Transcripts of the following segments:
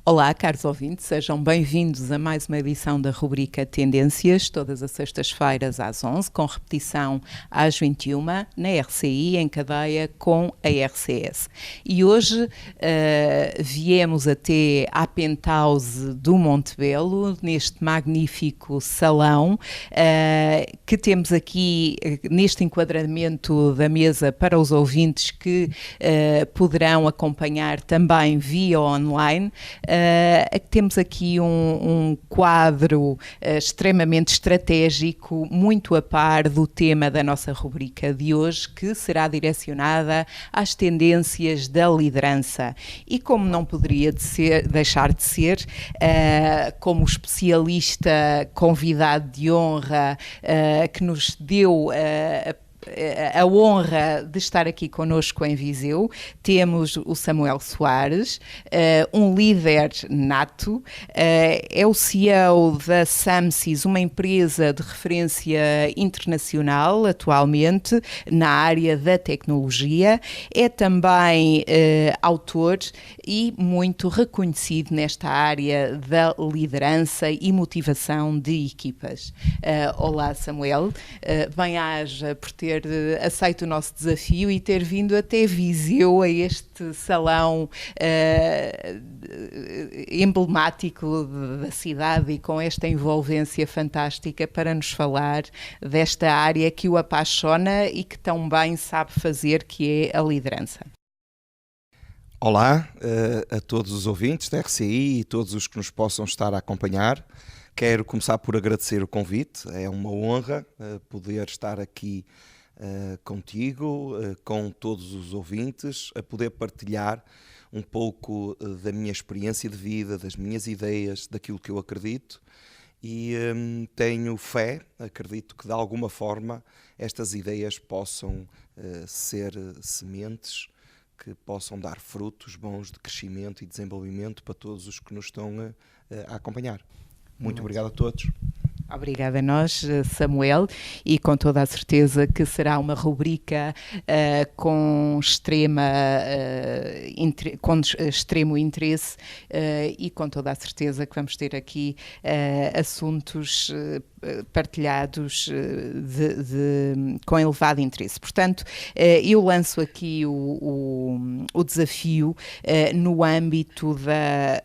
Olá, caros ouvintes, sejam bem-vindos a mais uma edição da rubrica Tendências, todas as sextas-feiras às 11, com repetição às 21, na RCI, em cadeia com a RCS. E hoje viemos até à penthouse do Montebello, neste magnífico salão, que temos aqui neste enquadramento da mesa para os ouvintes que poderão acompanhar também via online. Temos aqui um quadro extremamente estratégico, muito a par do tema da nossa rubrica de hoje, que será direcionada às tendências da liderança. E como não poderia deixar de ser, como especialista convidado de honra que nos deu a honra de estar aqui connosco em Viseu, temos o Samuel Soares, um líder nato, é o CEO da Samsys, uma empresa de referência internacional atualmente na área da tecnologia, é também autor e muito reconhecido nesta área da liderança e motivação de equipas. Olá, Samuel, bem-aja por ter aceito o nosso desafio e ter vindo até Viseu, a este salão emblemático da cidade e com esta envolvência fantástica para nos falar desta área que o apaixona e que tão bem sabe fazer, que é a liderança. Olá a todos os ouvintes da RCI e todos os que nos possam estar a acompanhar. Quero começar por agradecer o convite, é uma honra poder estar aqui contigo, com todos os ouvintes, a poder partilhar um pouco da minha experiência de vida, das minhas ideias, daquilo que eu acredito e tenho fé, acredito que de alguma forma estas ideias possam ser sementes que possam dar frutos bons de crescimento e desenvolvimento para todos os que nos estão a acompanhar. Muito obrigado a todos. Obrigada a nós, Samuel, e com toda a certeza que será uma rubrica com extremo interesse e com toda a certeza que vamos ter aqui assuntos partilhados com elevado interesse. Portanto, eu lanço aqui o desafio no âmbito da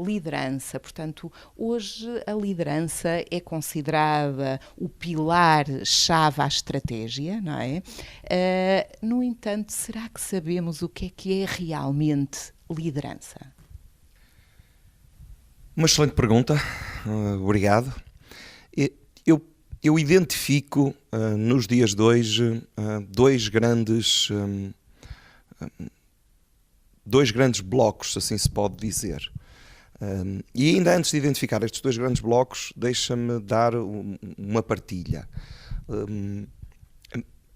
liderança. Portanto, hoje a liderança é considerada o pilar-chave à estratégia, não é? No entanto, será que sabemos o que é realmente liderança? Uma excelente pergunta, obrigado. Eu identifico nos dias de hoje dois grandes blocos, assim se pode dizer. E ainda antes de identificar estes dois grandes blocos, deixa-me dar uma partilha.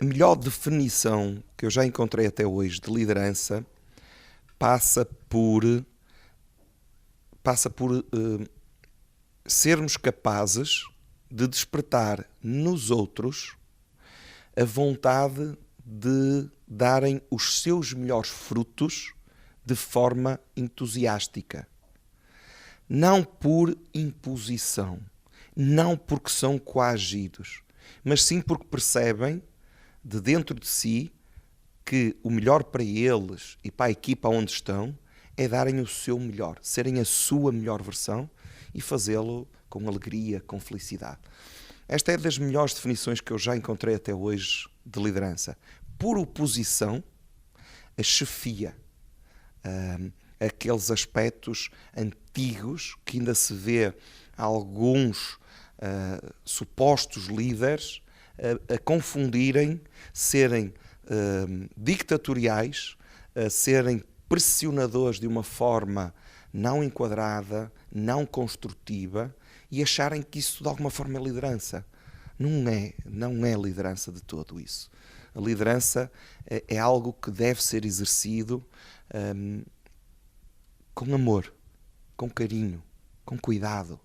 A melhor definição que eu já encontrei até hoje de liderança passa por sermos capazes de despertar nos outros a vontade de darem os seus melhores frutos de forma entusiástica. Não por imposição, não porque são coagidos, mas sim porque percebem de dentro de si que o melhor para eles e para a equipa onde estão é darem o seu melhor, serem a sua melhor versão e fazê-lo com alegria, com felicidade. Esta é das melhores definições que eu já encontrei até hoje de liderança. Por oposição, a chefia, aqueles aspectos antigos que ainda se vê alguns supostos líderes a confundirem, serem dictatoriais, a serem pressionadores de uma forma não enquadrada, não construtiva e acharem que isso de alguma forma é liderança. Não é liderança de todo isso. A liderança é algo que deve ser exercido com amor, com carinho, com cuidado.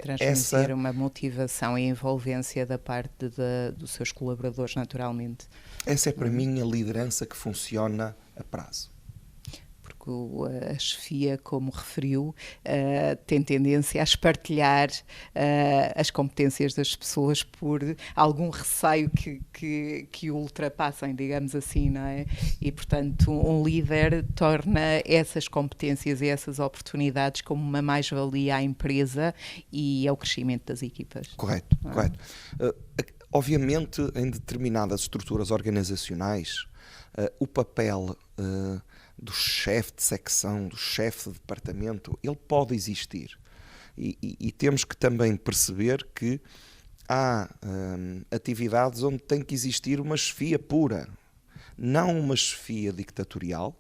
Transmitir uma motivação e envolvência da parte dos seus colaboradores, naturalmente. Essa é para mim a liderança que funciona a prazo. porque a chefia, como referiu, tem tendência a espartilhar as competências das pessoas por algum receio que ultrapassem, digamos assim, não é? E, portanto, um líder torna essas competências e essas oportunidades como uma mais-valia à empresa e ao crescimento das equipas. Correto, correto. Obviamente, em determinadas estruturas organizacionais, o papel do chefe de secção, do chefe de departamento, ele pode existir. E temos que também perceber que há atividades onde tem que existir uma chefia pura, não uma chefia ditatorial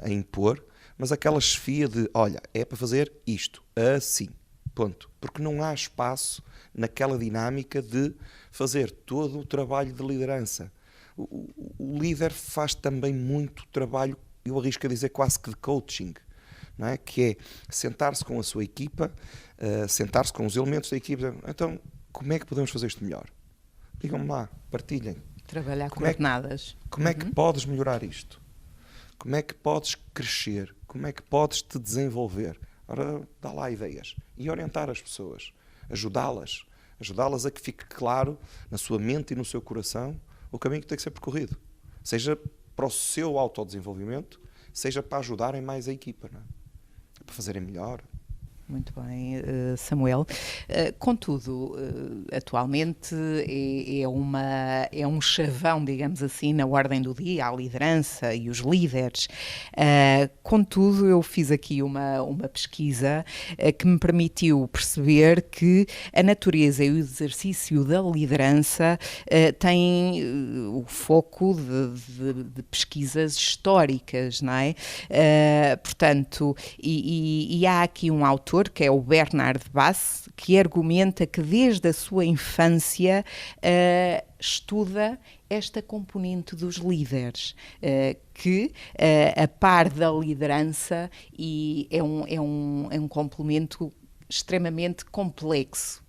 a impor, mas aquela chefia de, olha, é para fazer isto, assim, ponto. Porque não há espaço naquela dinâmica de fazer todo o trabalho de liderança. O líder faz também muito trabalho, eu arrisco a dizer quase que de coaching, não é? Que é sentar-se com a sua equipa, sentar-se com os elementos da equipa. Então, como é que podemos fazer isto melhor? Digam-me lá, partilhem. Trabalhar coordenadas. Como é que podes melhorar isto? Como é que podes crescer? Como é que podes te desenvolver? Ora, dá lá ideias. E orientar as pessoas. Ajudá-las a que fique claro na sua mente e no seu coração o caminho que tem que ser percorrido. Seja para o seu autodesenvolvimento, seja para ajudarem mais a equipa, não é? Para fazerem melhor. Muito bem, Samuel. Contudo, atualmente é um chavão, digamos assim, na ordem do dia, a liderança e os líderes. Contudo, eu fiz aqui uma pesquisa que me permitiu perceber que a natureza e o exercício da liderança têm o foco de pesquisas históricas, não é? Portanto, e há aqui um autor, que é o Bernard Bass, que argumenta que desde a sua infância estuda esta componente dos líderes, que a par da liderança e é um complemento extremamente complexo.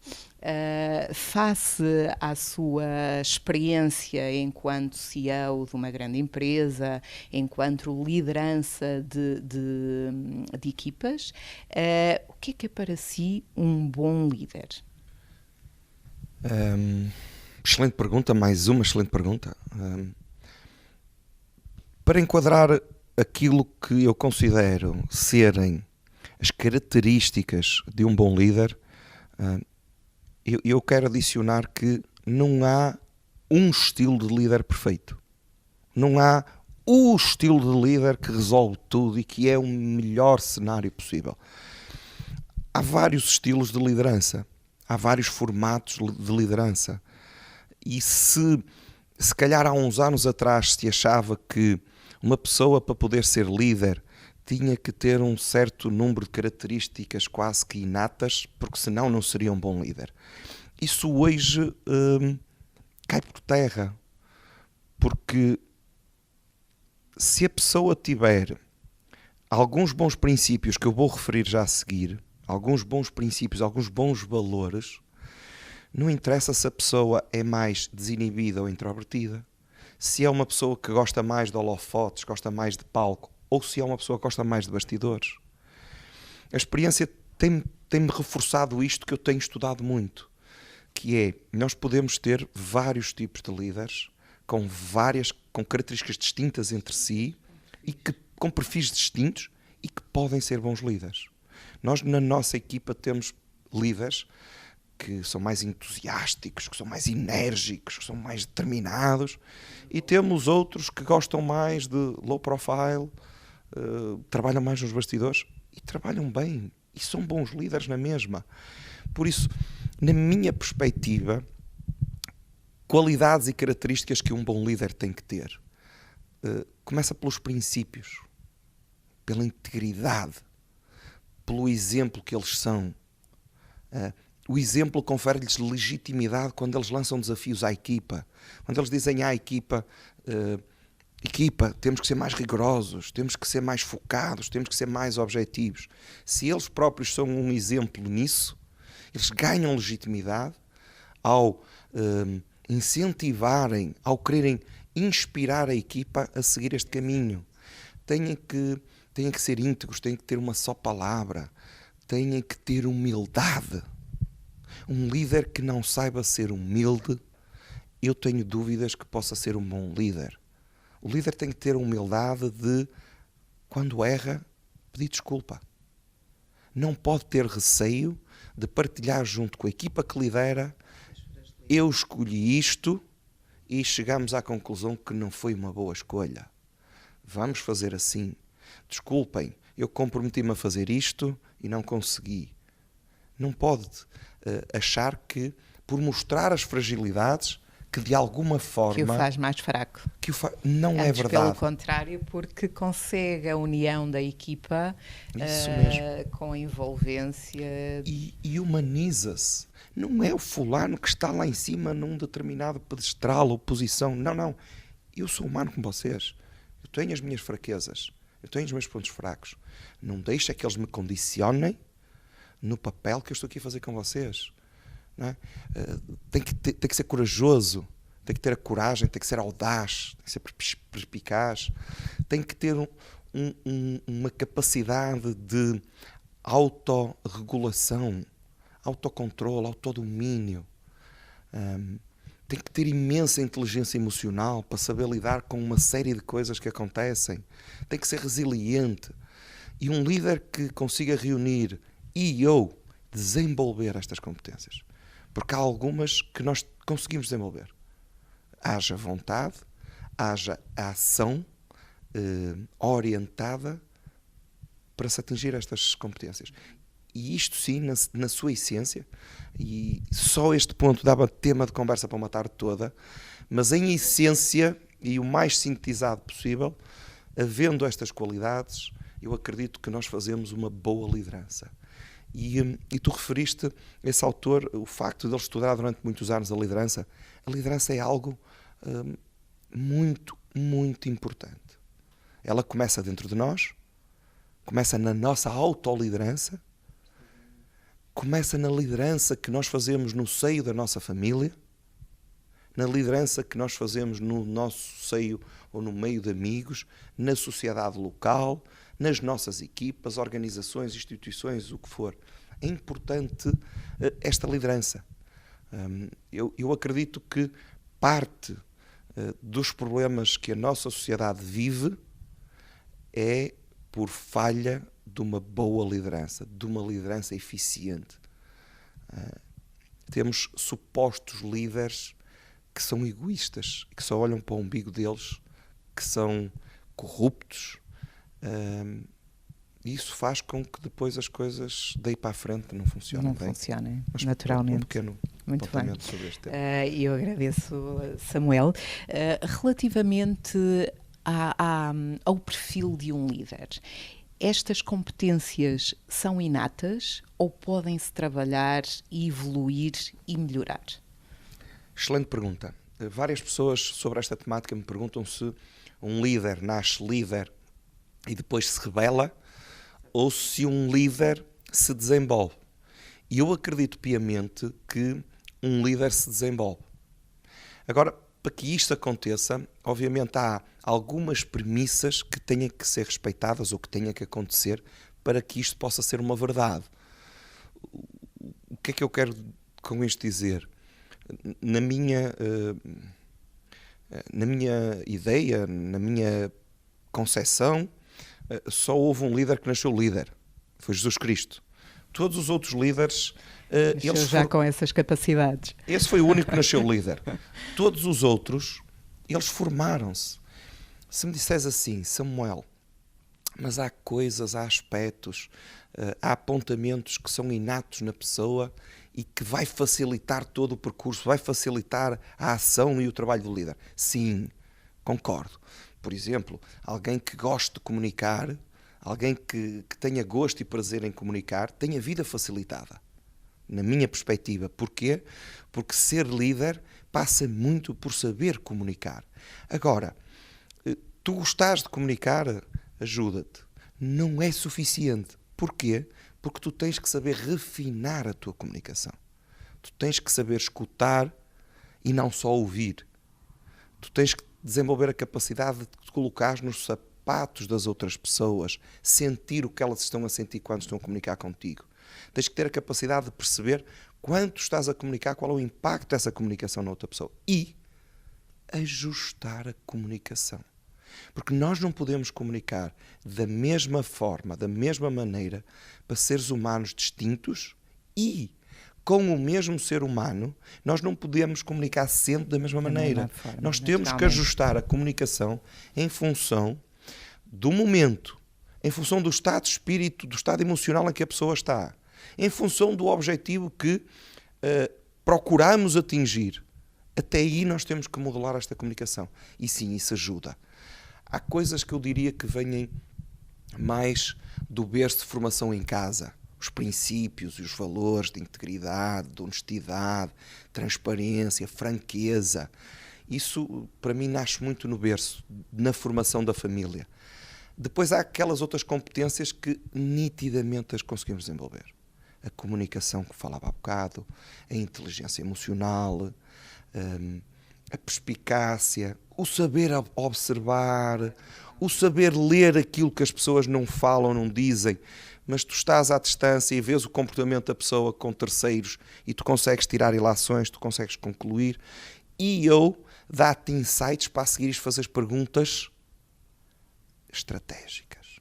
Face à sua experiência enquanto CEO de uma grande empresa, enquanto liderança de equipas, o que é para si um bom líder? Excelente pergunta, mais uma excelente pergunta. Para enquadrar aquilo que eu considero serem as características de um bom líder, eu quero adicionar que não há um estilo de líder perfeito. Não há o estilo de líder que resolve tudo e que é o melhor cenário possível. Há vários estilos de liderança. Há vários formatos de liderança. E se calhar há uns anos atrás se achava que uma pessoa para poder ser líder tinha que ter um certo número de características quase que inatas, porque senão não seria um bom líder. Isso hoje cai por terra, porque se a pessoa tiver alguns bons princípios que eu vou referir já a seguir, alguns bons princípios, alguns bons valores, não interessa se a pessoa é mais desinibida ou introvertida, se é uma pessoa que gosta mais de holofotes, gosta mais de palco, ou se é uma pessoa que gosta mais de bastidores. A experiência tem-me reforçado isto que eu tenho estudado muito, que é, nós podemos ter vários tipos de líderes, com características distintas entre si, e que, com perfis distintos, e que podem ser bons líderes. Nós, na nossa equipa, temos líderes que são mais entusiásticos, que são mais enérgicos, que são mais determinados, e temos outros que gostam mais de low profile, trabalham mais nos bastidores e trabalham bem e são bons líderes na mesma. Por isso, na minha perspectiva, qualidades e características que um bom líder tem que ter, começa pelos princípios, pela integridade, pelo exemplo que eles são. O exemplo confere-lhes legitimidade quando eles lançam desafios à equipa, quando eles dizem à equipa, temos que ser mais rigorosos, temos que ser mais focados, temos que ser mais objetivos. Se eles próprios são um exemplo nisso, eles ganham legitimidade ao incentivarem, ao quererem inspirar a equipa a seguir este caminho. têm que ser íntegros, têm que ter uma só palavra, têm que ter humildade. Um líder que não saiba ser humilde, eu tenho dúvidas que possa ser um bom líder. O líder tem que ter a humildade de, quando erra, pedir desculpa. Não pode ter receio de partilhar junto com a equipa que lidera: eu escolhi isto e chegamos à conclusão que não foi uma boa escolha. Vamos fazer assim. Desculpem, eu comprometi-me a fazer isto e não consegui. Não pode achar que, por mostrar as fragilidades, que de alguma forma... Que o faz mais fraco. Não é verdade. Pelo contrário, porque consegue a união da equipa com envolvência... E humaniza-se. Não é o fulano que está lá em cima num determinado pedestral ou posição. Não. Eu sou humano como vocês. Eu tenho as minhas fraquezas. Eu tenho os meus pontos fracos. Não deixa que eles me condicionem no papel que eu estou aqui a fazer com vocês. Não é? Tem que ser corajoso, tem que ter a coragem, tem que ser audaz, tem que ser perspicaz, tem que ter uma capacidade de autorregulação, autocontrole, autodomínio. Tem que ter imensa inteligência emocional para saber lidar com uma série de coisas que acontecem. Tem que ser resiliente. E um líder que consiga reunir ou desenvolver estas competências. Porque há algumas que nós conseguimos desenvolver. Haja vontade, haja ação orientada para se atingir estas competências. E isto sim, na sua essência, e só este ponto dava tema de conversa para uma tarde toda, mas em essência, e o mais sintetizado possível, havendo estas qualidades, eu acredito que nós fazemos uma boa liderança. E tu referiste a esse autor, o facto de ele estudar durante muitos anos a liderança. A liderança é algo muito, muito importante. Ela começa dentro de nós, começa na nossa autoliderança, começa na liderança que nós fazemos no seio da nossa família, na liderança que nós fazemos no nosso seio ou no meio de amigos, na sociedade local, nas nossas equipas, organizações, instituições, o que for. É importante esta liderança. Eu acredito que parte dos problemas que a nossa sociedade vive é por falha de uma boa liderança, de uma liderança eficiente. Temos supostos líderes que são egoístas, que só olham para o umbigo deles, que são corruptos. Isso faz com que depois as coisas daí para a frente não funcionem bem. Não funcionem, naturalmente. Um pequeno muito bem sobre este tema. Eu agradeço, Samuel. Relativamente ao perfil de um líder, estas competências são inatas ou podem-se trabalhar e evoluir e melhorar? Excelente pergunta. Várias pessoas sobre esta temática me perguntam se um líder nasce líder e depois se rebela, ou se um líder se desenvolve. E eu acredito piamente que um líder se desenvolve. Agora, para que isto aconteça, obviamente há algumas premissas que tenham que ser respeitadas ou que tenham que acontecer para que isto possa ser uma verdade. O que é que eu quero com isto dizer? Na minha ideia, na minha concepção, só houve um líder que nasceu líder. Foi Jesus Cristo. Todos os outros líderes... eles já com essas capacidades. Esse foi o único que nasceu líder. Todos os outros, eles formaram-se. Se me disseres assim, Samuel, mas há coisas, há aspectos, há apontamentos que são inatos na pessoa e que vai facilitar todo o percurso, vai facilitar a ação e o trabalho do líder. Sim, concordo. Por exemplo, alguém que goste de comunicar, alguém que tenha gosto e prazer em comunicar, tem a vida facilitada. Na minha perspectiva. Porquê? Porque ser líder passa muito por saber comunicar. Agora, tu gostares de comunicar, ajuda-te. Não é suficiente. Porquê? Porque tu tens que saber refinar a tua comunicação. Tu tens que saber escutar e não só ouvir. Tu tens que desenvolver a capacidade de te colocar nos sapatos das outras pessoas, sentir o que elas estão a sentir quando estão a comunicar contigo. Tens que ter a capacidade de perceber quanto estás a comunicar, qual é o impacto dessa comunicação na outra pessoa. E ajustar a comunicação. Porque nós não podemos comunicar da mesma forma, da mesma maneira, para seres humanos distintos e, com o mesmo ser humano, nós não podemos comunicar sempre da mesma maneira. Nós temos que ajustar a comunicação em função do momento, em função do estado de espírito, do estado emocional em que a pessoa está, em função do objetivo que procuramos atingir. Até aí nós temos que modular esta comunicação. E sim, isso ajuda. Há coisas que eu diria que vêm mais do berço de formação em casa. Os princípios e os valores de integridade, de honestidade, transparência, franqueza. Isso, para mim, nasce muito no berço, na formação da família. Depois há aquelas outras competências que nitidamente as conseguimos desenvolver. A comunicação que falava há bocado, a inteligência emocional, a perspicácia, o saber observar, o saber ler aquilo que as pessoas não falam, não dizem, mas tu estás à distância e vês o comportamento da pessoa com terceiros e tu consegues tirar ilações, tu consegues concluir, e eu dá-te insights para a seguires fazer perguntas estratégicas.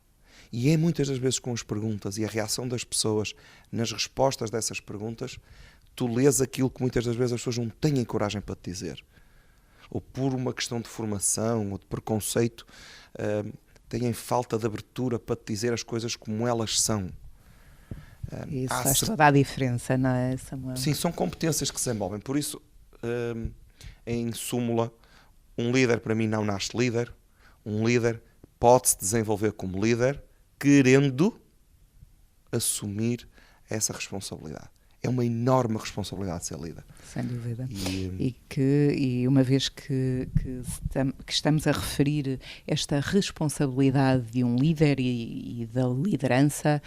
E é muitas das vezes com as perguntas e a reação das pessoas nas respostas dessas perguntas, tu lês aquilo que muitas das vezes as pessoas não têm coragem para te dizer. Ou por uma questão de formação ou de preconceito, têm falta de abertura para te dizer as coisas como elas são. Isso faz toda a diferença, não é, Samuel? Sim, são competências que se desenvolvem. Por isso, em súmula, um líder para mim não nasce líder. Um líder pode-se desenvolver como líder querendo assumir essa responsabilidade. É uma enorme responsabilidade ser líder. Sem dúvida. E uma vez que estamos a referir esta responsabilidade de um líder e da liderança,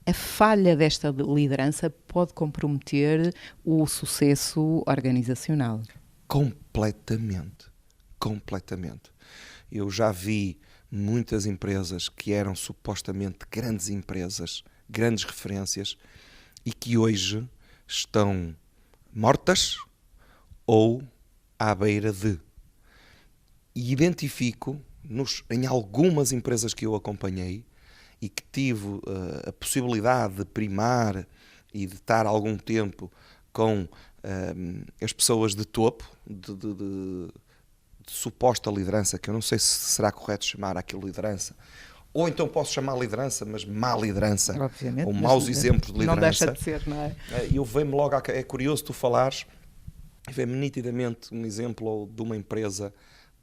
a falha desta liderança pode comprometer o sucesso organizacional. Completamente. Completamente. Eu já vi muitas empresas que eram supostamente grandes empresas, grandes referências, e que hoje estão mortas ou à beira de. E identifico em algumas empresas que eu acompanhei e que tive a possibilidade de primar e de estar algum tempo com as pessoas de topo, de suposta liderança, que eu não sei se será correto chamar aquilo liderança, ou então posso chamar liderança, mas má liderança, obviamente, ou maus exemplos de liderança. Não deixa de ser, não é? Eu venho-me logo, é curioso tu falares, vem-me nitidamente um exemplo de uma empresa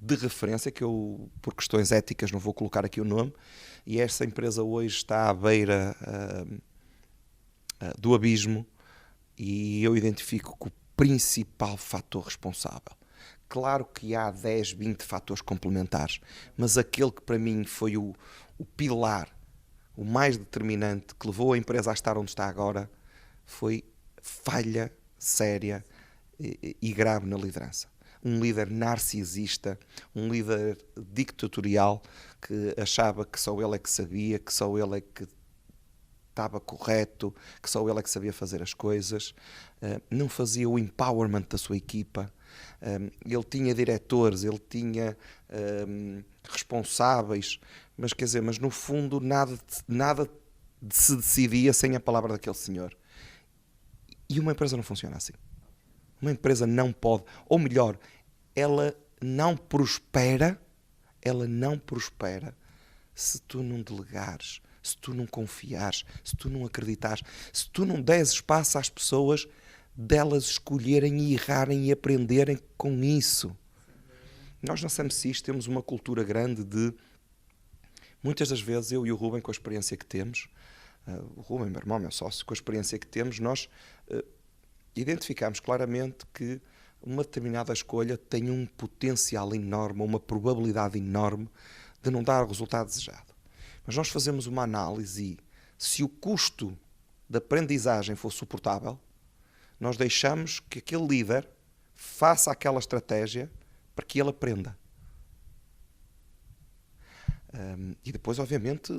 de referência, que eu, por questões éticas, não vou colocar aqui o nome, e essa empresa hoje está à beira do abismo, e eu identifico que o principal fator responsável, claro que há 10, 20 fatores complementares, mas aquele que para mim foi o pilar, o mais determinante, que levou a empresa a estar onde está agora, foi falha séria e grave na liderança. Um líder narcisista, um líder dictatorial, que achava que só ele é que sabia, que só ele é que estava correto, que só ele é que sabia fazer as coisas, não fazia o empowerment da sua equipa. Ele tinha diretores, ele tinha responsáveis, mas quer dizer, mas no fundo nada se decidia sem a palavra daquele senhor. E uma empresa não funciona assim. Uma empresa não pode, ou melhor, ela não prospera se tu não delegares, se tu não confiares, se tu não acreditares, se tu não des espaço às pessoas delas escolherem e errarem e aprenderem com isso. Nós na SAMSIS temos uma cultura grande de, muitas das vezes, eu e o Rubem, com a experiência que temos, o Rubem, meu irmão, meu sócio, com a experiência que temos, nós identificamos claramente que uma determinada escolha tem um potencial enorme, uma probabilidade enorme de não dar o resultado desejado. Mas nós fazemos uma análise e, se o custo da aprendizagem for suportável, nós deixamos que aquele líder faça aquela estratégia para que ele aprenda. E depois, obviamente,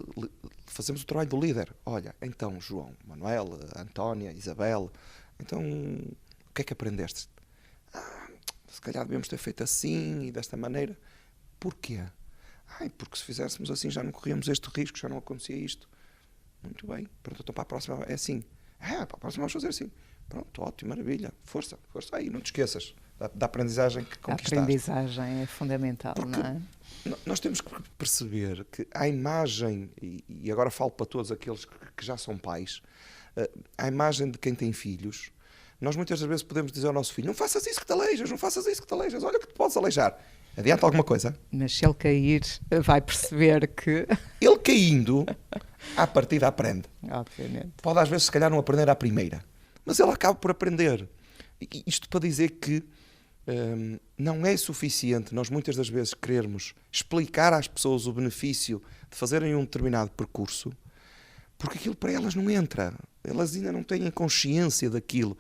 fazemos o trabalho do líder. Olha, então, João, Manuel, Antónia, Isabel, então, o que é que aprendeste? Se calhar devemos ter feito assim e desta maneira. Porquê? Porque se fizéssemos assim já não corríamos este risco, já não acontecia isto. Muito bem, pronto, então para a próxima é assim. Para a próxima vamos fazer assim. Pronto, ótimo, maravilha. Força aí, não te esqueças da aprendizagem que conquistaste. A aprendizagem é fundamental, porque não é? Nós temos que perceber que a imagem, e agora falo para todos aqueles que já são pais, a imagem de quem tem filhos, nós muitas das vezes podemos dizer ao nosso filho: não faças isso que te aleijas, não faças isso que te aleijas, olha que te podes aleijar. Adianta alguma coisa? Mas se ele cair, vai perceber que... Ele caindo, à partida aprende. Obviamente. Pode às vezes se calhar não aprender à primeira, mas ele acaba por aprender. Isto para dizer que não é suficiente nós muitas das vezes querermos explicar às pessoas o benefício de fazerem um determinado percurso, porque aquilo para elas não entra. Elas ainda não têm consciência daquilo.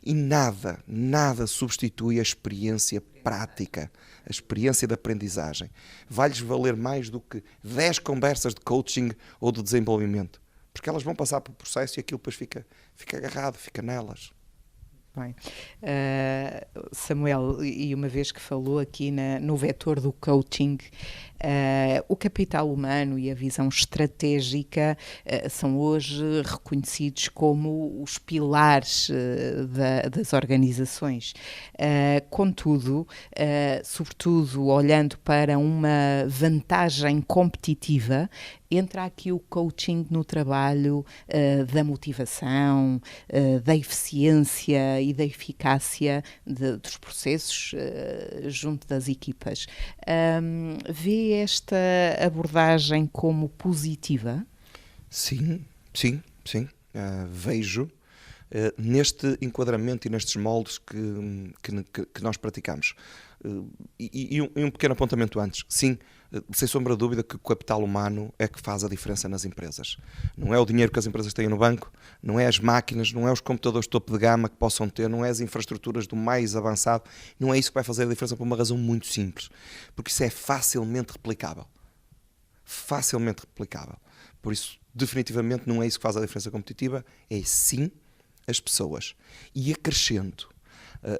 E nada substitui a experiência prática, a experiência de aprendizagem. Vai-lhes valer mais do que 10 conversas de coaching ou de desenvolvimento. Porque elas vão passar pelo processo e aquilo depois fica agarrado, fica nelas. Bem, Samuel, e uma vez que falou aqui no vetor do coaching, o capital humano e a visão estratégica são hoje reconhecidos como os pilares das organizações. Contudo, sobretudo olhando para uma vantagem competitiva, entra aqui o coaching no trabalho da motivação, da eficiência e da eficácia dos processos junto das equipas. Vê esta abordagem como positiva? Sim. Vejo neste enquadramento e nestes moldes que nós praticamos. E um pequeno apontamento antes. Sim, sem sombra de dúvida que o capital humano é que faz a diferença nas empresas. Não é o dinheiro que as empresas têm no banco, não é as máquinas, não é os computadores de topo de gama que possam ter, não é as infraestruturas do mais avançado, não é isso que vai fazer a diferença por uma razão muito simples. Porque isso é facilmente replicável. Facilmente replicável. Por isso, definitivamente, não é isso que faz a diferença competitiva, é sim as pessoas. E acrescento,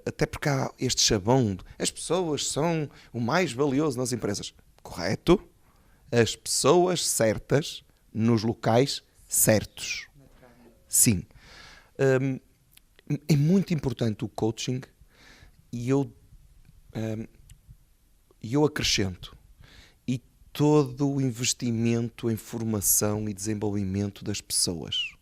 até porque há este chavão de as pessoas são o mais valioso nas empresas. Correto? As pessoas certas nos locais certos. Sim. É muito importante o coaching e eu acrescento, e todo o investimento em formação e desenvolvimento das pessoas.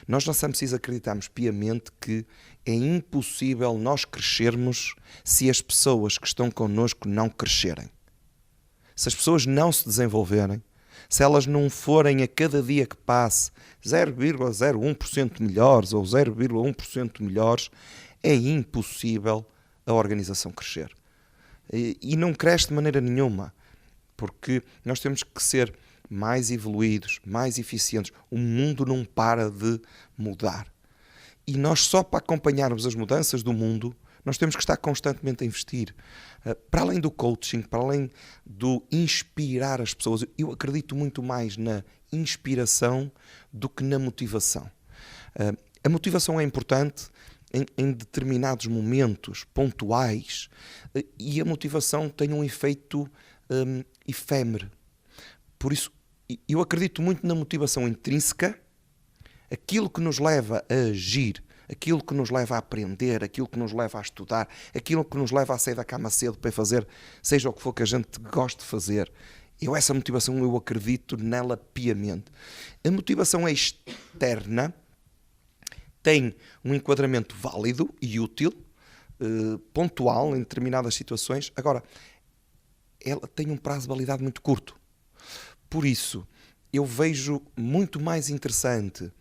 Nós na Samsys acreditamos piamente que é impossível nós crescermos se as pessoas que estão connosco não crescerem. Se as pessoas não se desenvolverem, se elas não forem a cada dia que passe 0,01% melhores ou 0,1% melhores, é impossível a organização crescer. E não cresce de maneira nenhuma, porque nós temos que ser mais evoluídos, mais eficientes. O mundo não para de mudar. E nós só para acompanharmos as mudanças do mundo, nós temos que estar constantemente a investir. Para além do coaching, para além do inspirar as pessoas, eu acredito muito mais na inspiração do que na motivação. A motivação é importante em determinados momentos pontuais, e a motivação tem um efeito efêmero. Por isso, eu acredito muito na motivação intrínseca, aquilo que nos leva a agir, aquilo que nos leva a aprender, aquilo que nos leva a estudar, aquilo que nos leva a sair da cama cedo para fazer, seja o que for que a gente goste de fazer. Essa motivação, eu acredito nela piamente. A motivação externa tem um enquadramento válido e útil, pontual em determinadas situações. Agora, ela tem um prazo de validade muito curto. Por isso, eu vejo muito mais interessante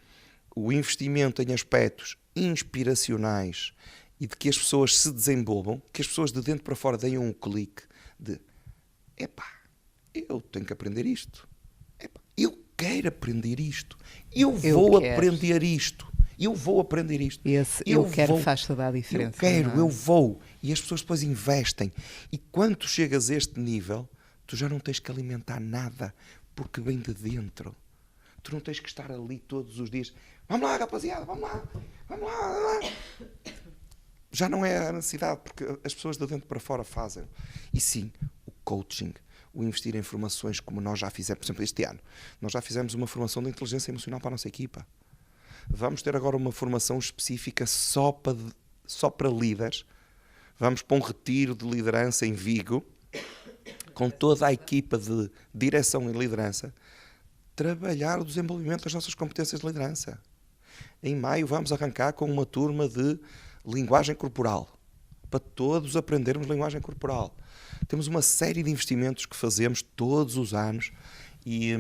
o investimento em aspectos inspiracionais e de que as pessoas se desenvolvam, que as pessoas de dentro para fora deem um clique de eu tenho que aprender isto. Eu quero aprender isto. Eu vou aprender isto. Eu quero faz toda a diferença. Eu vou. E as pessoas depois investem. E quando chegas a este nível, tu já não tens que alimentar nada, porque vem de dentro. Tu não tens que estar ali todos os dias. Vamos lá, rapaziada, vamos lá. Já não é a necessidade, porque as pessoas de dentro para fora fazem. E sim, o coaching, o investir em formações como nós já fizemos, por exemplo, este ano. Nós já fizemos uma formação de inteligência emocional para a nossa equipa. Vamos ter agora uma formação específica só para líderes. Vamos para um retiro de liderança em Vigo, com toda a equipa de direção e liderança, trabalhar o desenvolvimento das nossas competências de liderança. Em maio vamos arrancar com uma turma de linguagem corporal, para todos aprendermos linguagem corporal. Temos uma série de investimentos que fazemos todos os anos e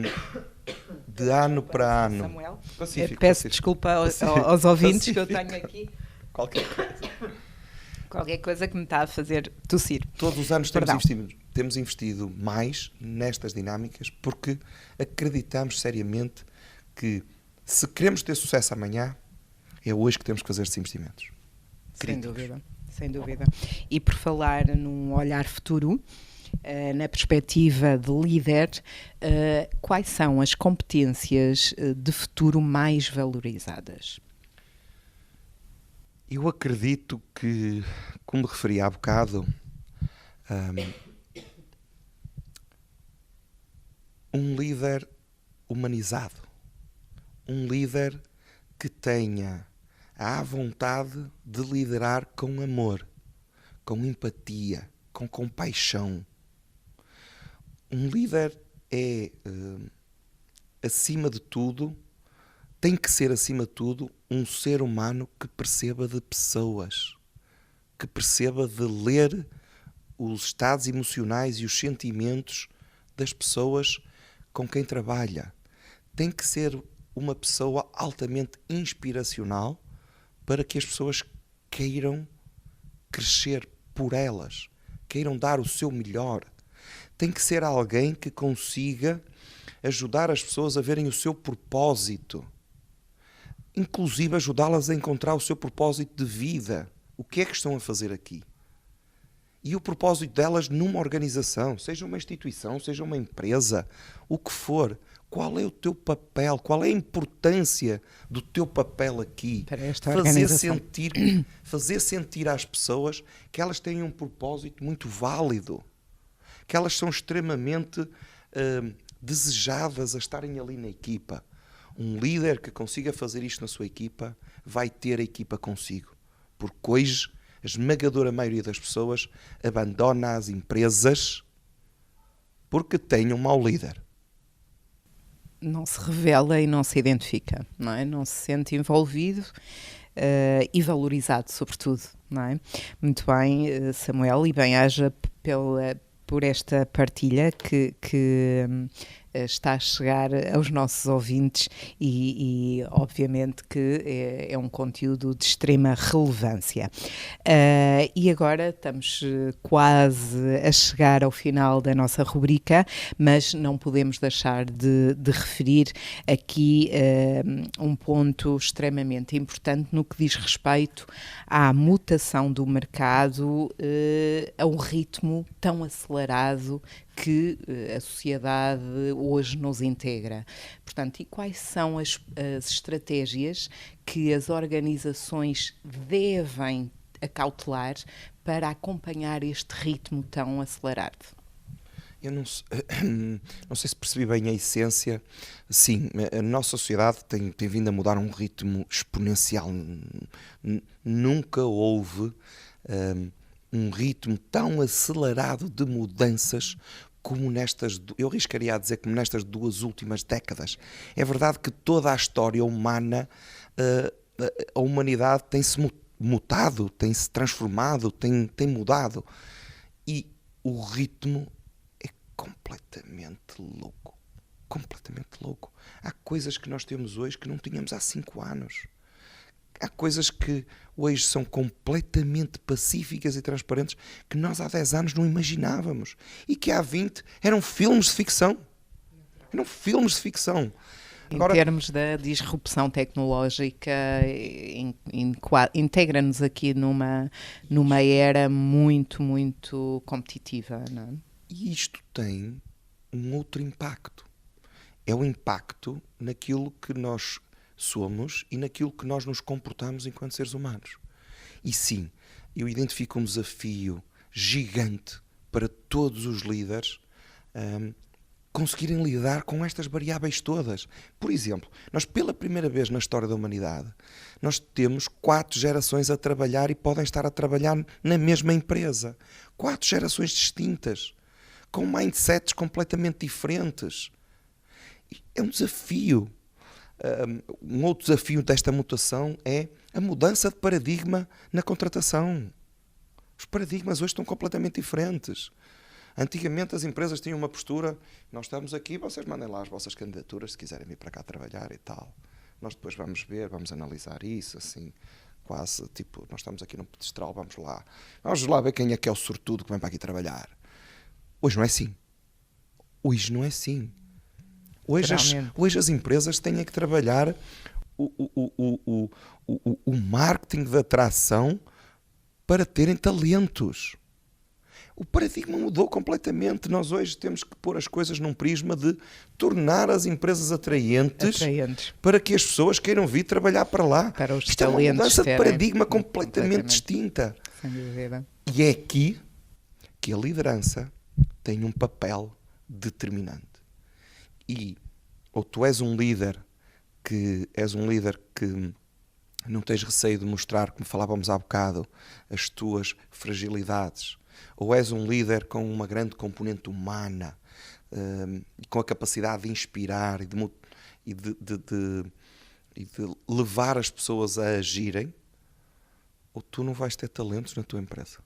de ano para ano. Samuel, Pacífico, peço desculpa aos ouvintes que eu tenho aqui. Qualquer coisa que me está a fazer tossir. Todos os anos temos investido mais nestas dinâmicas porque acreditamos seriamente que se queremos ter sucesso amanhã, é hoje que temos que fazer estes investimentos. Sem dúvida. E por falar num olhar futuro, na perspectiva de líder, quais são as competências de futuro mais valorizadas? Eu acredito que, como referi há bocado, um líder humanizado, um líder que tenha a vontade de liderar com amor, com empatia, com compaixão. Um líder é, acima de tudo, tem que ser, acima de tudo, um ser humano que perceba de pessoas, que perceba de ler os estados emocionais e os sentimentos das pessoas com quem trabalha. Tem que ser uma pessoa altamente inspiracional para que as pessoas queiram crescer por elas, queiram dar o seu melhor. Tem que ser alguém que consiga ajudar as pessoas a verem o seu propósito, inclusive ajudá-las a encontrar o seu propósito de vida. O que é que estão a fazer aqui? E o propósito delas numa organização, seja uma instituição, seja uma empresa, o que for. Qual é o teu papel? Qual é a importância do teu papel aqui? Para esta organização. Fazer sentir às pessoas que elas têm um propósito muito válido, que elas são extremamente desejadas a estarem ali na equipa. Um líder que consiga fazer isto na sua equipa vai ter a equipa consigo. Porque hoje a esmagadora maioria das pessoas abandona as empresas porque tem um mau líder. Não se revela e não se identifica, não é? Não se sente envolvido e valorizado, sobretudo, não é? Muito bem, Samuel, e bem-aja por esta partilha que está a chegar aos nossos ouvintes e obviamente que é um conteúdo de extrema relevância. E agora estamos quase a chegar ao final da nossa rubrica, mas não podemos deixar de referir aqui um ponto extremamente importante no que diz respeito à mutação do mercado a um ritmo tão acelerado que a sociedade hoje nos integra. Portanto, e quais são as estratégias que as organizações devem acautelar para acompanhar este ritmo tão acelerado? Eu não sei se percebi bem a essência. Sim, a nossa sociedade tem vindo a mudar a um ritmo exponencial. Nunca houve um ritmo tão acelerado de mudanças como eu arriscaria a dizer como nestas 2 últimas décadas. É verdade que toda a história humana, a humanidade tem-se mutado, tem-se transformado, tem mudado. E o ritmo é completamente louco. Completamente louco. Há coisas que nós temos hoje que não tínhamos há 5 anos. Há coisas que hoje são completamente pacíficas e transparentes que nós há 10 anos não imaginávamos. E que há 20 eram filmes de ficção. Agora, em termos da disrupção tecnológica, integra-nos aqui numa era muito, muito competitiva, não é? E isto tem um outro impacto. é o impacto naquilo que nós somos e naquilo que nós nos comportamos enquanto seres humanos. E sim, eu identifico um desafio gigante para todos os líderes conseguirem lidar com estas variáveis todas. Por exemplo, nós pela primeira vez na história da humanidade, nós temos 4 gerações a trabalhar e podem estar a trabalhar na mesma empresa. 4 gerações distintas, com mindsets completamente diferentes. É um desafio. Um outro desafio desta mutação é a mudança de paradigma na contratação. Os paradigmas hoje estão completamente diferentes. Antigamente as empresas tinham uma postura, nós estamos aqui, vocês mandem lá as vossas candidaturas se quiserem vir para cá trabalhar e tal. Nós depois vamos ver, vamos analisar isso, assim, quase tipo, nós estamos aqui num pedestral, vamos lá ver quem é que é o sortudo que vem para aqui trabalhar. Hoje não é assim. Hoje não é assim. Hoje as empresas têm que trabalhar o marketing de atração para terem talentos. O paradigma mudou completamente. Nós hoje temos que pôr as coisas num prisma de tornar as empresas atraentes. Para que as pessoas queiram vir trabalhar para lá. Para os Isto é uma mudança de paradigma completamente distinta. Sem dúvida. E é aqui que a liderança tem um papel determinante. E ou tu és um líder que não tens receio de mostrar, como falávamos há bocado, as tuas fragilidades, ou és um líder com uma grande componente humana, com a capacidade de inspirar e de levar as pessoas a agirem, ou tu não vais ter talentos na tua empresa.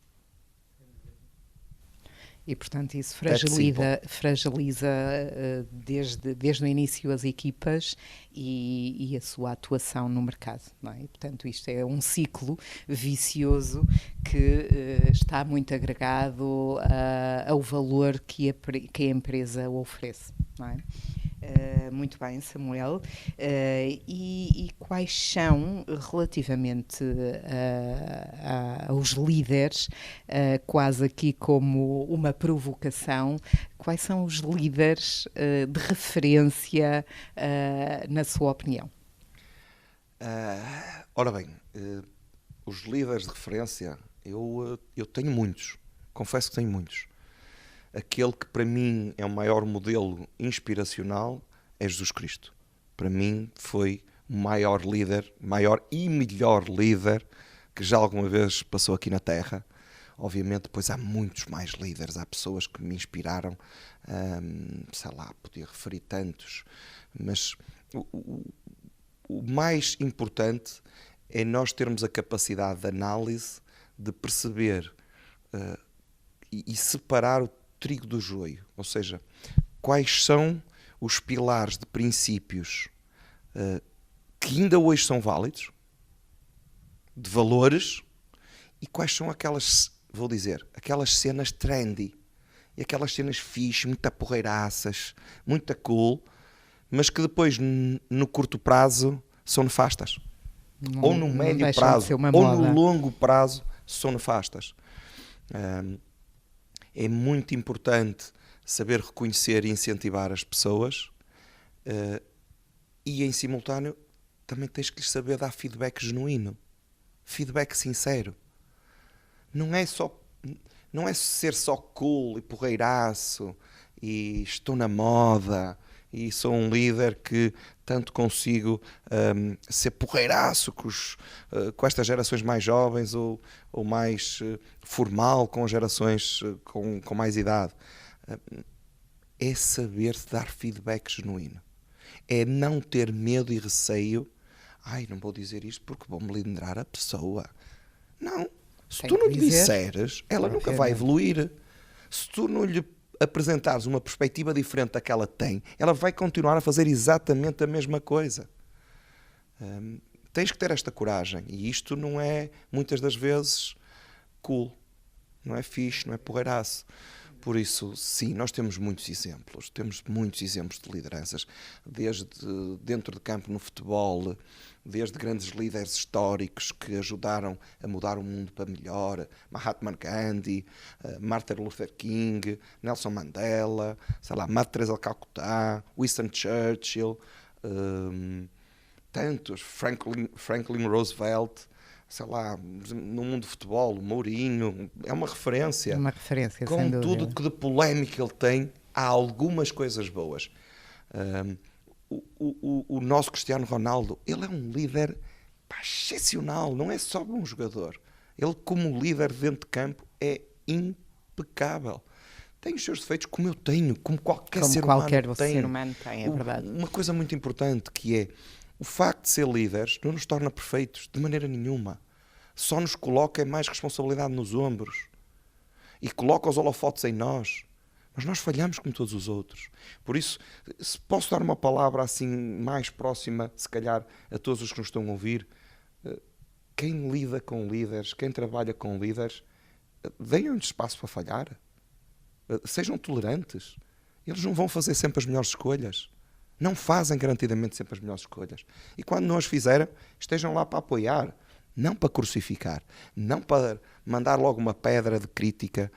E, portanto, isso fragiliza desde o início as equipas e a sua atuação no mercado, não é? E, portanto, isto é um ciclo vicioso que está muito agregado ao valor que a empresa oferece, não é? Muito bem, Samuel. E quais são, relativamente aos líderes, quase aqui como uma provocação, quais são os líderes de referência, na sua opinião? Ora bem, os líderes de referência, eu tenho muitos, confesso que tenho muitos. Aquele que para mim é o maior modelo inspiracional é Jesus Cristo. Para mim foi o maior líder, maior e melhor líder que já alguma vez passou aqui na Terra. Obviamente depois há muitos mais líderes, há pessoas que me inspiraram, sei lá, podia referir tantos, mas o mais importante é nós termos a capacidade de análise, de perceber e separar o trigo do joio, ou seja, quais são os pilares de princípios que ainda hoje são válidos, de valores, e quais são aquelas, vou dizer, aquelas cenas trendy, e aquelas cenas fixe, muito aporreiraças, muito cool, mas que depois no curto prazo são nefastas, ou no médio prazo, ou no longo prazo são nefastas. É muito importante saber reconhecer e incentivar as pessoas e, em simultâneo, também tens que lhes saber dar feedback genuíno, feedback sincero. Não é ser só cool e porreiraço e estou na moda e sou um líder que tanto consigo ser porreiraço com estas gerações mais jovens ou mais formal com as gerações com mais idade. É saber dar feedback genuíno. É não ter medo e receio. Não vou dizer isto porque vou-me lindrar a pessoa. Não. Se tu não lhe disseres, ela nunca vai evoluir. Se tu não lhe apresentares uma perspectiva diferente da que ela tem, ela vai continuar a fazer exatamente a mesma coisa. Tens que ter esta coragem. E isto não é, muitas das vezes, cool. Não é fixe, não é porreiraço. Por isso, sim, nós temos muitos exemplos de lideranças, desde dentro de campo no futebol, desde grandes líderes históricos que ajudaram a mudar o mundo para melhor, Mahatma Gandhi, Martin Luther King, Nelson Mandela, sei lá, Madre Teresa de Calcutá, Winston Churchill, tantos, Franklin Roosevelt, sei lá, no mundo do futebol, o Mourinho, é uma referência. Uma referência, com sem dúvida. tudo que de polémica ele tem, há algumas coisas boas. O nosso Cristiano Ronaldo, ele é um líder excepcional, não é só um jogador. Ele, como líder dentro de campo, é impecável. Tem os seus defeitos, como eu tenho, como qualquer ser humano tem. É verdade. Uma coisa muito importante que é, o facto de ser líderes não nos torna perfeitos, de maneira nenhuma. Só nos coloca mais responsabilidade nos ombros. E coloca os holofotes em nós. Mas nós falhamos como todos os outros. Por isso, se posso dar uma palavra assim mais próxima, se calhar, a todos os que nos estão a ouvir, quem lida com líderes, quem trabalha com líderes, deem-lhes espaço para falhar. Sejam tolerantes. Eles não vão fazer sempre as melhores escolhas. Não fazem garantidamente sempre as melhores escolhas. E quando não as fizeram, estejam lá para apoiar, não para crucificar, não para mandar logo uma pedra de crítica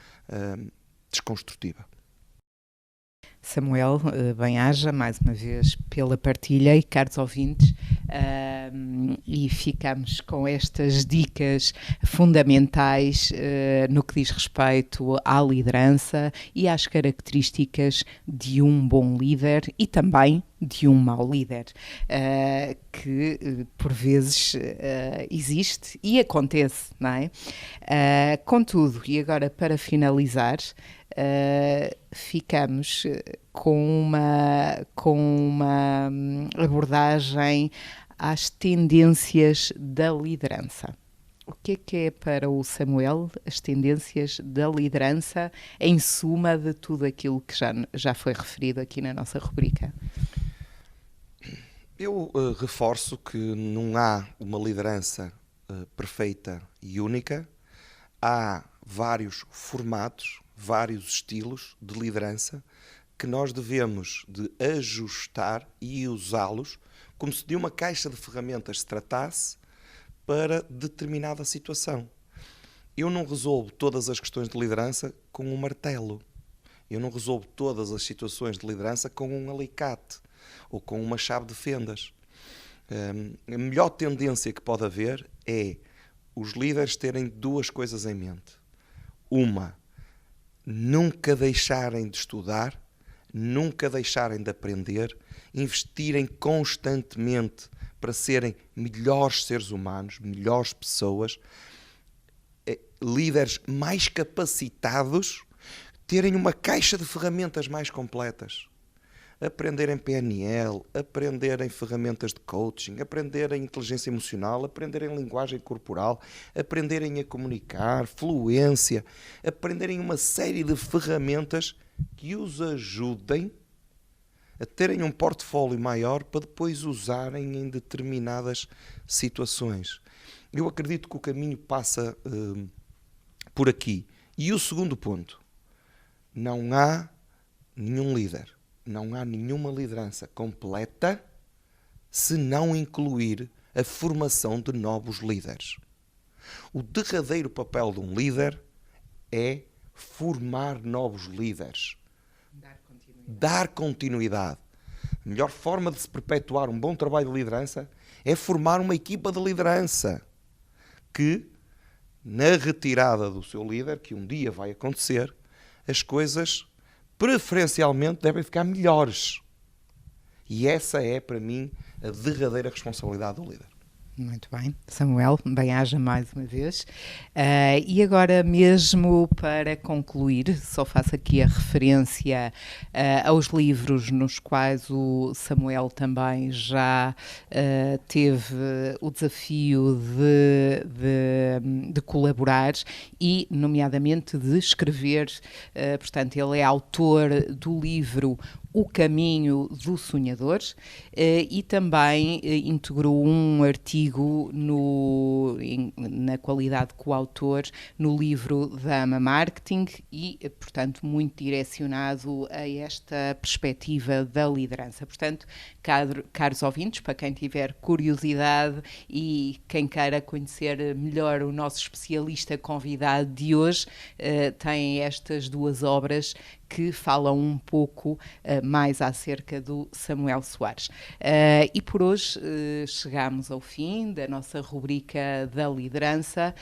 desconstrutiva. Samuel, bem-aja mais uma vez pela partilha e caros ouvintes, e ficamos com estas dicas fundamentais no que diz respeito à liderança e às características de um bom líder e também de um mau líder, que por vezes existe e acontece, não é? Contudo, e agora para finalizar, ficamos com uma abordagem às tendências da liderança. O que é para o Samuel as tendências da liderança, em suma de tudo aquilo que já foi referido aqui na nossa rubrica? Eu reforço que não há uma liderança perfeita e única. Há vários formatos, vários estilos de liderança que nós devemos de ajustar e usá-los como se de uma caixa de ferramentas se tratasse para determinada situação. Eu não resolvo todas as questões de liderança com um martelo. Eu não resolvo todas as situações de liderança com um alicate ou com uma chave de fendas. A melhor tendência que pode haver é os líderes terem duas coisas em mente. Uma, nunca deixarem de estudar, nunca deixarem de aprender, investirem constantemente para serem melhores seres humanos, melhores pessoas, líderes mais capacitados, terem uma caixa de ferramentas mais completas. Aprenderem PNL, aprenderem ferramentas de coaching, aprenderem inteligência emocional, aprenderem linguagem corporal, aprenderem a comunicar, fluência, aprenderem uma série de ferramentas que os ajudem a terem um portfólio maior para depois usarem em determinadas situações. Eu acredito que o caminho passa por aqui. E o segundo ponto, não há nenhum líder, não há nenhuma liderança completa se não incluir a formação de novos líderes. O derradeiro papel de um líder é formar novos líderes. Dar continuidade. A melhor forma de se perpetuar um bom trabalho de liderança é formar uma equipa de liderança que, na retirada do seu líder, que um dia vai acontecer, as coisas preferencialmente devem ficar melhores. E essa é, para mim, a derradeira responsabilidade do líder. Muito bem, Samuel, bem-aja mais uma vez. E agora mesmo para concluir, só faço aqui a referência aos livros nos quais o Samuel também já teve o desafio de colaborar e, nomeadamente, de escrever. Portanto, ele é autor do livro O Caminho do Sonhador, e também integrou um artigo na qualidade de coautor no livro Dama Marketing e, portanto, muito direcionado a esta perspectiva da liderança. Portanto, caros ouvintes, para quem tiver curiosidade e quem queira conhecer melhor o nosso especialista convidado de hoje, tem estas duas obras que falam um pouco mais acerca do Samuel Soares. E por hoje chegamos ao fim da nossa rubrica da liderança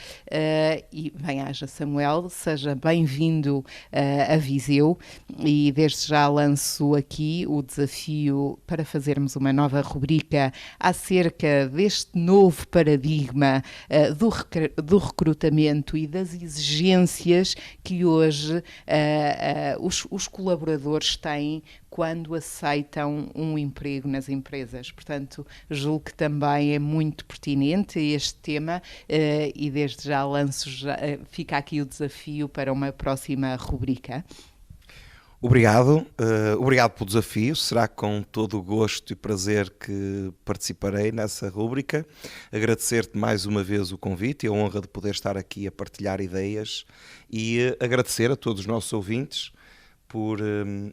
e bem-aja Samuel, seja bem-vindo a Viseu e desde já lanço aqui o desafio para fazermos uma nova rubrica acerca deste novo paradigma do recrutamento e das exigências que hoje os colaboradores têm quando aceitam um emprego nas empresas. Portanto, julgo que também é muito pertinente este tema e desde já fica aqui o desafio para uma próxima rubrica. Obrigado pelo desafio, será com todo o gosto e prazer que participarei nessa rúbrica. Agradecer-te mais uma vez o convite e a honra de poder estar aqui a partilhar ideias e agradecer a todos os nossos ouvintes por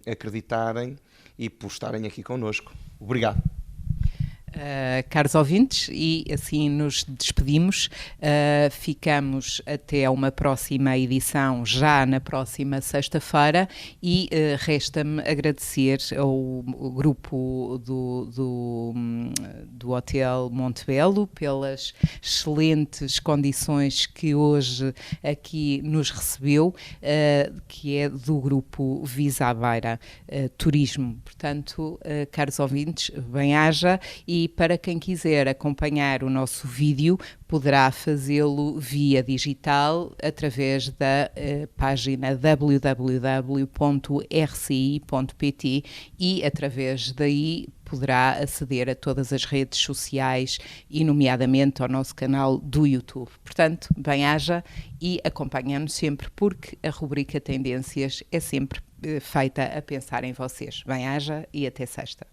acreditarem e por estarem aqui connosco. Obrigado. Caros ouvintes, e assim nos despedimos. Ficamos até uma próxima edição, já na próxima sexta-feira, e resta-me agradecer ao grupo do Hotel Montebello pelas excelentes condições que hoje aqui nos recebeu, que é do grupo Visa Beira Turismo. Portanto, caros ouvintes, bem-aja, e para quem quiser acompanhar o nosso vídeo, poderá fazê-lo via digital através da página www.rci.pt e através daí poderá aceder a todas as redes sociais e nomeadamente ao nosso canal do YouTube. Portanto, bem-aja e acompanhem-nos sempre, porque a rubrica Tendências é sempre feita a pensar em vocês. Bem-aja e até sexta.